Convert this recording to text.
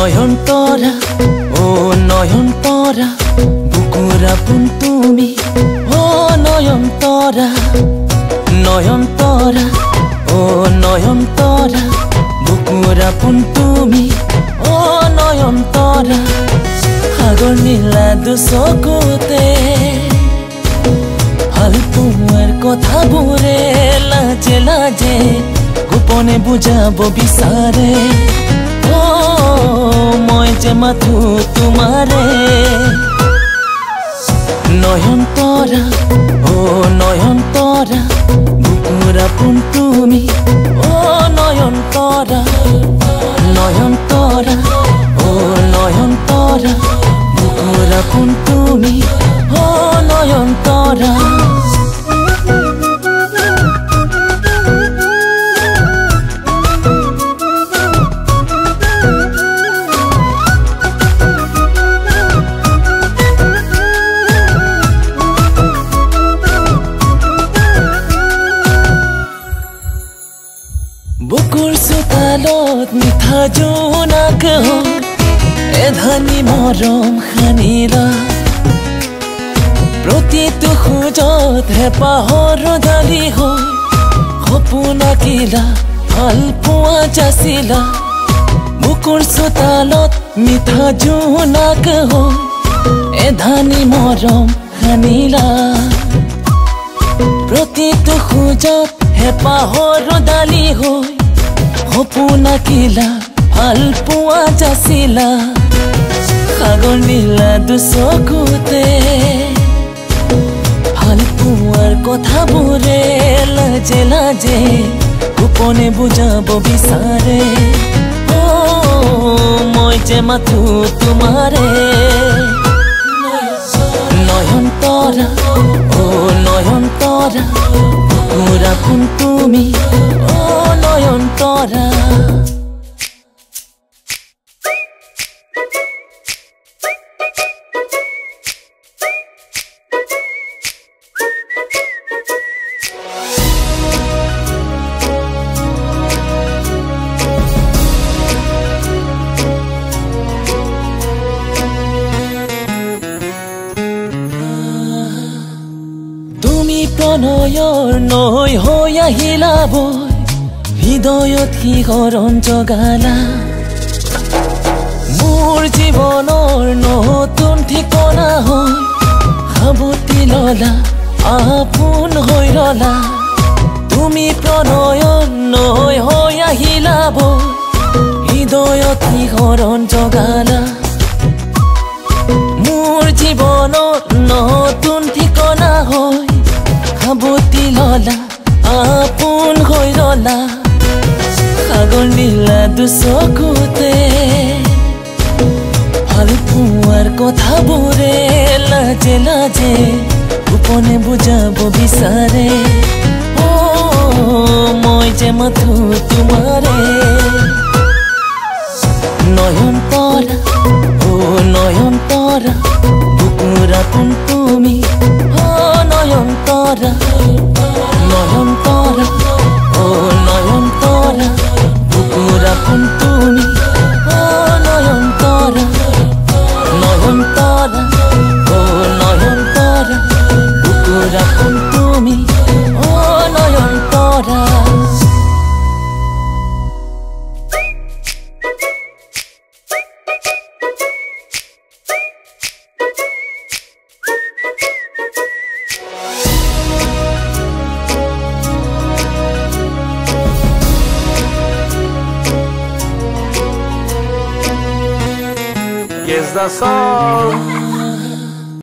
নয়নতৰা ও নয়নতৰা বুকুৰ আপোন তুমি ও নয়নতৰা নয়নতৰা ও নয়নতৰা বুকুৰ আপোন তুমি ও নয়নতৰা সাগৰ নীলা দুচকুতে ভাল পোৱাৰ কথাবোৰে লাজে লাজে গোপনে বুজাব বিচাৰে মই যে মাথো তোমাৰে নয়নতৰা ও নয়নতৰা বুকুৰ আপোন তুমি ও নয়নতৰা নয়নতৰা ও নয়নতৰা বুকুৰ আপোন তুমি ও নয়নতৰা বুকুৰ চোতালত মিঠা জোনাক এধানি মৰম সানিলা প্ৰতিটো খোজত হেঁপাহৰ ডালি হৈ সপোন আঁকিলা ভাল পোৱা যাচিলা বুকুৰ চোতালত মিঠা জোনাক এধানি মৰম সানিলা প্ৰতিটো খোজত হেঁপাহৰ ডালি হৈ সপোন আঁকিলা ভাল পোৱা যাচিলা সাগৰ নীলা দুচকুতে ভাল পোৱাৰ কথাবোৰে লাজে লাজে গোপনে বুজাব বিচাৰে মই যে মাথো তোমাৰে নয়নতৰা ও নয়নতৰা বুকুৰ আপোন তুমি ও নয়নতৰা প্ৰণয়ৰ নৈ হৈ আহিলা বৈ হৃদয়ত শিহৰণ জগালা মোৰ জীৱনৰ নতুন ঠিকনা হৈ সাৱটি ললা আপোন হৈ ৰলা তুমি প্ৰণয়ৰ নৈ হৈ আহিলা বৈ হৃদয়ত শিহৰণ জগালা মোৰ জীৱনৰ নতুন ঠিকনা হৈ সাৱটি ললা আপোন হৈ ৰলা সাগৰ নীলা দুচকুতে ভাল পোৱাৰ কথাবোৰে লাজে লাজে গোপনে বুজাব বিচাৰে মই যে মাথো তোমাৰে নয়নতৰা ও নয়নতৰা বুকুৰ আপোন তুমি ও নয়নতৰা নয়নতৰা ও নয়নতৰা বুকুৰ আপোন তুমি ও নয়নতৰা নয়নতৰা ও নয়নতৰা বুকুৰ আপোন তুমি ও নয়নতৰা Yes, that's all.